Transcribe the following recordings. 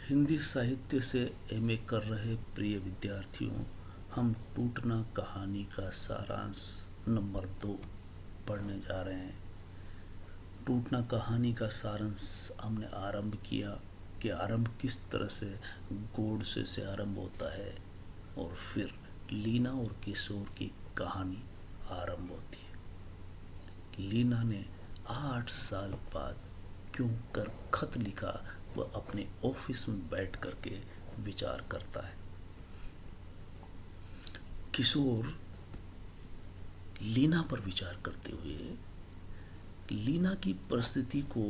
हिंदी साहित्य से एमए कर रहे प्रिय विद्यार्थियों, हम टूटना कहानी का सारांश नंबर 2 पढ़ने जा रहे हैं। टूटना कहानी का सारांश हमने आरंभ किया कि आरंभ किस तरह से गोडसे से आरंभ होता है और फिर लीना और किशोर की कहानी आरंभ होती है। लीना ने 8 साल बाद क्यों कर खत लिखा, वह अपने ऑफिस में बैठ करके विचार करता है। किशोर लीना पर विचार करते हुए लीना की परिस्थिति को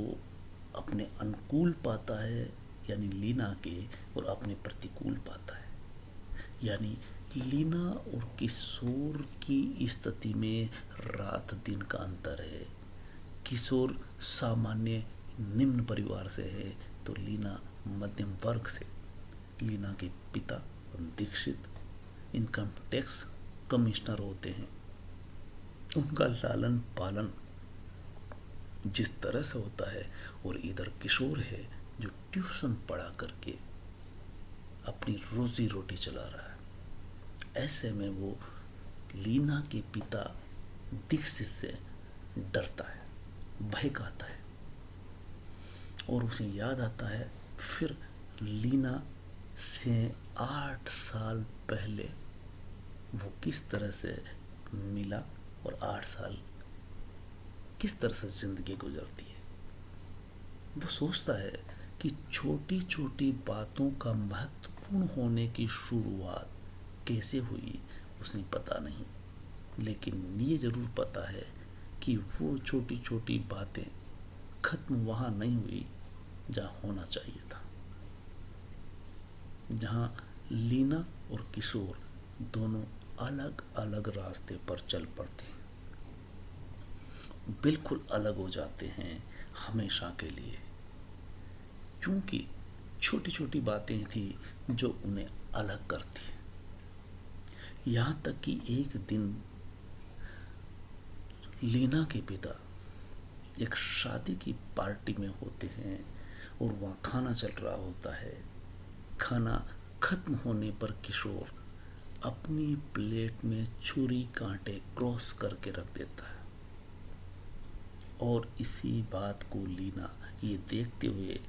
अपने अनुकूल पाता है, यानी लीना के, और अपने प्रतिकूल पाता है। यानी लीना और किशोर की स्थिति में रात दिन का अंतर है। किशोर सामान्य निम्न परिवार से है तो लीना मध्यम वर्ग से। लीना के पिता दीक्षित इनकम टैक्स कमिश्नर होते हैं। उनका लालन पालन जिस तरह से होता है, और इधर किशोर है जो ट्यूशन पढ़ा करके अपनी रोजी रोटी चला रहा है। ऐसे में वो लीना के पिता दीक्षित से डरता है, भय खाता है, और उसे याद आता है फिर लीना से 8 साल पहले वो किस तरह से मिला और 8 साल किस तरह से जिंदगी गुजरती है। वो सोचता है कि छोटी छोटी बातों का महत्वपूर्ण होने की शुरुआत कैसे हुई उसे पता नहीं, लेकिन ये जरूर पता है कि वो छोटी छोटी बातें खत्म वहां नहीं हुई जहां होना चाहिए था, जहां लीना और किशोर दोनों अलग अलग रास्ते पर चल पड़ते हैं, बिल्कुल अलग हो जाते हैं हमेशा के लिए। चूंकि छोटी छोटी बातें थी जो उन्हें अलग करती। यहां तक कि एक दिन लीना के पिता एक शादी की पार्टी में होते हैं और वहां खाना चल रहा होता है। खाना खत्म होने पर किशोर अपनी प्लेट में छुरी कांटे क्रॉस करके रख देता है, और इसी बात को लीना ये देखते हुए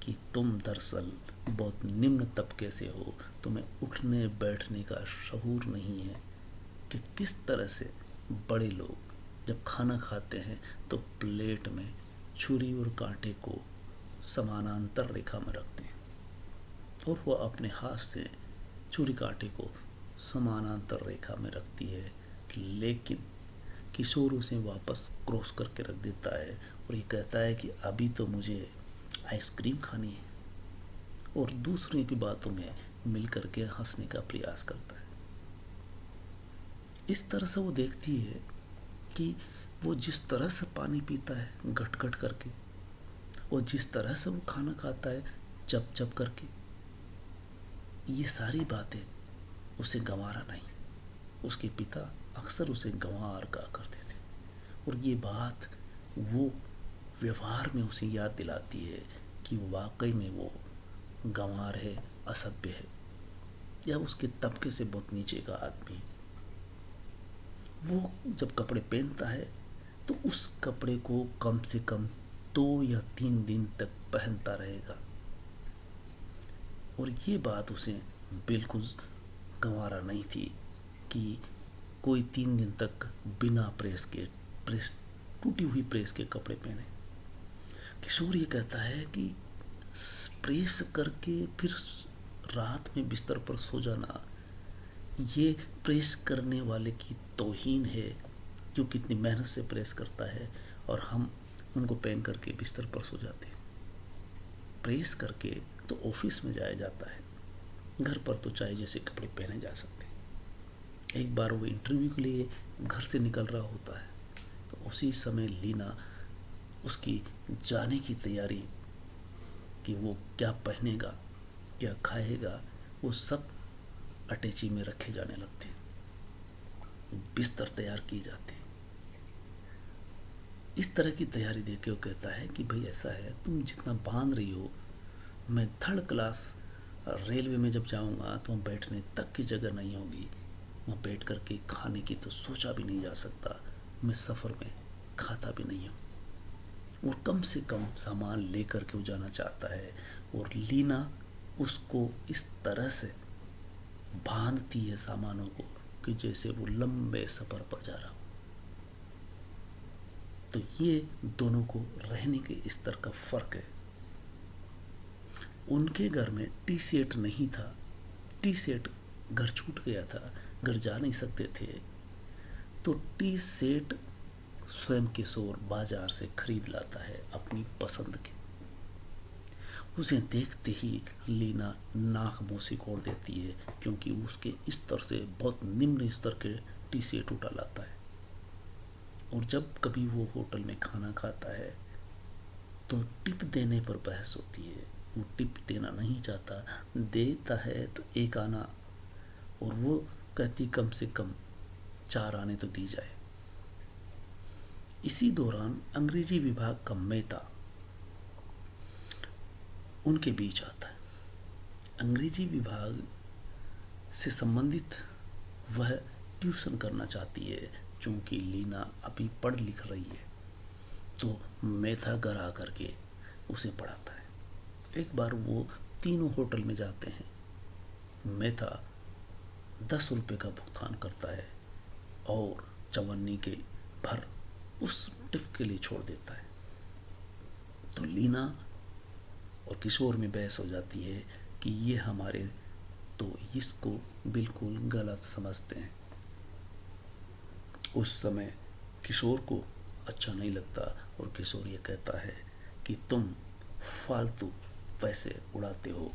कि तुम दरअसल बहुत निम्न तबके से हो, तुम्हें उठने बैठने का शऊर नहीं है, कि किस तरह से बड़े लोग जब खाना खाते हैं तो प्लेट में छुरी और कांटे को समानांतर रेखा में रखते हैं, और वह अपने हाथ से छुरी कांटे को समानांतर रेखा में रखती है, लेकिन किशोर उसे वापस क्रॉस करके रख देता है और ये कहता है कि अभी तो मुझे आइसक्रीम खानी है, और दूसरे की बातों में मिल करके हंसने का प्रयास करता है। इस तरह से वो देखती है कि वो जिस तरह से पानी पीता है घट घट करके, और जिस तरह से वो खाना खाता है चप चप करके, ये सारी बातें उसे गंवारा नहीं। उसके पिता अक्सर उसे गंवार कहा करते थे, और ये बात वो व्यवहार में उसे याद दिलाती है कि वाकई में वो गंवार है, असभ्य है, या उसके तबके से बहुत नीचे का आदमी। वो जब कपड़े पहनता है तो उस कपड़े को कम से कम 2 या 3 दिन तक पहनता रहेगा, और ये बात उसे बिल्कुल गंवारा नहीं थी कि कोई 3 दिन तक बिना प्रेस टूटी हुई प्रेस के कपड़े पहने। किशोर ये कहता है कि प्रेस करके फिर रात में बिस्तर पर सो जाना, ये प्रेस करने वाले की तौहीन है, जो कितनी मेहनत से प्रेस करता है और हम उनको पहन करके बिस्तर पर सो जाते हैं। प्रेस करके तो ऑफिस में जाया जाता है, घर पर तो चाहे जैसे कपड़े पहने जा सकते हैं। एक बार वो इंटरव्यू के लिए घर से निकल रहा होता है, तो उसी समय लीना उसकी जाने की तैयारी कि वो क्या पहनेगा, क्या खाएगा, वो सब अटैची में रखे जाने लगते हैं, बिस्तर तैयार किए जाते हैं। इस तरह की तैयारी देख के वो कहता है कि भाई ऐसा है, तुम जितना बांध रही हो मैं थर्ड क्लास रेलवे में जब जाऊंगा तो वहाँ बैठने तक की जगह नहीं होगी, वहाँ बैठ कर के खाने की तो सोचा भी नहीं जा सकता। मैं सफ़र में खाता भी नहीं हूँ। और कम से कम सामान लेकर के वो जाना चाहता है, और लीना उसको इस तरह से बांधती है सामानों को कि जैसे वो लंबे सफ़र पर जा रहा हो। तो ये दोनों को रहने के स्तर का फ़र्क है। उनके घर में टी सेट नहीं था, टी सेट घर छूट गया था, घर जा नहीं सकते थे, तो टी सेट स्वयं किशोर बाजार से खरीद लाता है अपनी पसंद के। उसे देखते ही लीना नाक मुंह सिकोड़ देती है, क्योंकि उसके स्तर से बहुत निम्न स्तर के टी सेट उठा लाता है। और जब कभी वो होटल में खाना खाता है तो टिप देने पर बहस होती है। वो टिप देना नहीं चाहता, देता है तो एक आना, और वो कहती कम से कम 4 आने तो दी जाए। इसी दौरान अंग्रेजी विभाग का मेहता उनके बीच आता है। अंग्रेजी विभाग से संबंधित वह ट्यूशन करना चाहती है, चूँकि लीना अभी पढ़ लिख रही है, तो मेहता घर आकर के उसे पढ़ाता है। एक बार वो तीनों होटल में जाते हैं। मेहता 10 रुपये का भुगतान करता है और चवन्नी के भर उस टिप के लिए छोड़ देता है। तो लीना और किशोर में बहस हो जाती है कि ये हमारे, तो इसको बिल्कुल गलत समझते हैं। उस समय किशोर को अच्छा नहीं लगता, और किशोर ये कहता है कि तुम फालतू पैसे उड़ाते हो,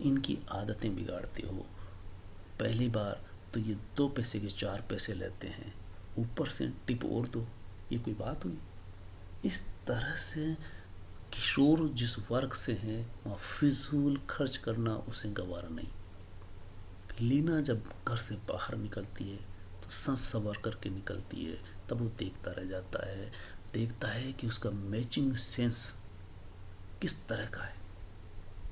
इनकी आदतें बिगाड़ते हो। पहली बार तो ये 2 पैसे के 4 पैसे लेते हैं, ऊपर से टिप और दो, ये कोई बात हुई? इस तरह से किशोर जिस वर्ग से हैं वहाँ फिजूल खर्च करना उसे गवारा नहीं। लीना जब घर से बाहर निकलती है तो सच सवर करके निकलती है। तब वो देखता रह जाता है, देखता है कि उसका मैचिंग सेंस किस तरह का है,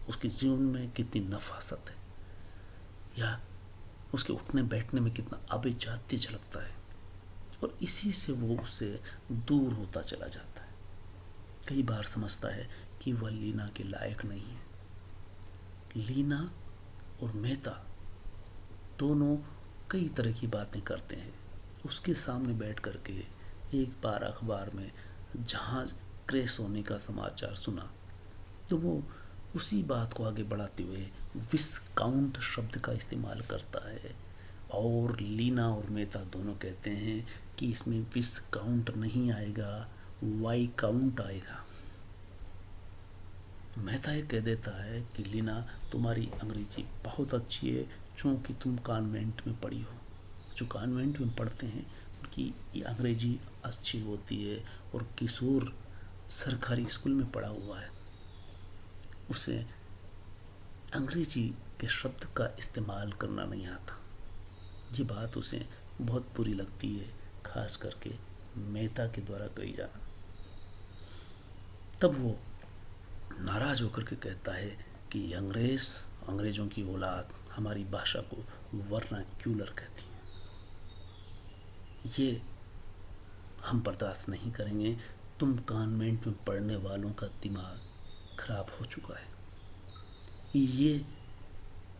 उसके जीवन में कितनी नफासत है, या उसके उठने बैठने में कितना आभिजात्य झलकता है। और इसी से वो उससे दूर होता चला जाता है। कई बार समझता है कि वह लीना के लायक नहीं है। लीना और मेहता दोनों कई तरह की बातें करते हैं। उसके सामने बैठ करके एक बार अखबार में जहाज क्रैश होने का समाचार सुना, तो वो उसी बात को आगे बढ़ाते हुए विस्काउंट शब्द का इस्तेमाल करता है। और लीना और मेहता दोनों कहते हैं कि इसमें विस्काउंट नहीं आएगा, वाई काउंट आएगा। मेहता ये कह देता है कि लीना, तुम्हारी अंग्रेजी बहुत अच्छी है, चूँकि तुम कॉन्वेंट में पढ़ी हो। जो कॉन्वेंट में पढ़ते हैं उनकी ये अंग्रेजी अच्छी होती है, और किशोर सरकारी स्कूल में पढ़ा हुआ है, उसे अंग्रेजी के शब्द का इस्तेमाल करना नहीं आता। ये बात उसे बहुत बुरी लगती है, खास करके मेहता के द्वारा कही जाना। तब वो नाराज होकर के कहता है कि अंग्रेज़ों की औलाद हमारी भाषा को वर्नाक्यूलर कहती है, ये हम बर्दाश्त नहीं करेंगे। तुम कॉन्वेंट में पढ़ने वालों का दिमाग खराब हो चुका है, ये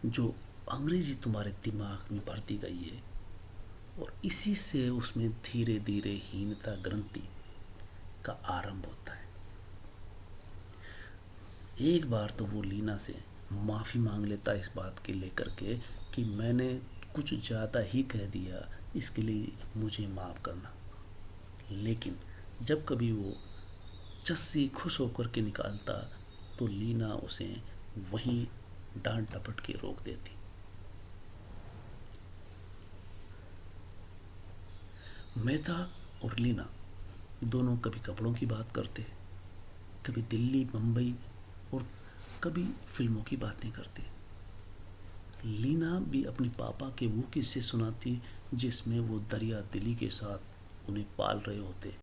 जो अंग्रेजी तुम्हारे दिमाग में भर दी गई है, और इसी से उसमें धीरे धीरे हीनता ग्रंथि का आरंभ होता है। एक बार तो वो लीना से माफ़ी मांग लेता है इस बात के लेकर के कि मैंने कुछ ज़्यादा ही कह दिया, इसके लिए मुझे माफ़ करना। लेकिन जब कभी वो चस्सी खुश होकर के निकालता तो लीना उसे वहीं डांट डपट के रोक देती। मेहता और लीना दोनों कभी कपड़ों की बात करते, कभी दिल्ली मुंबई और कभी फिल्मों की बातें करते। लीना भी अपने पापा के वो किस्से सुनाती जिसमें वो दरिया दिली के साथ उन्हें पाल रहे होते।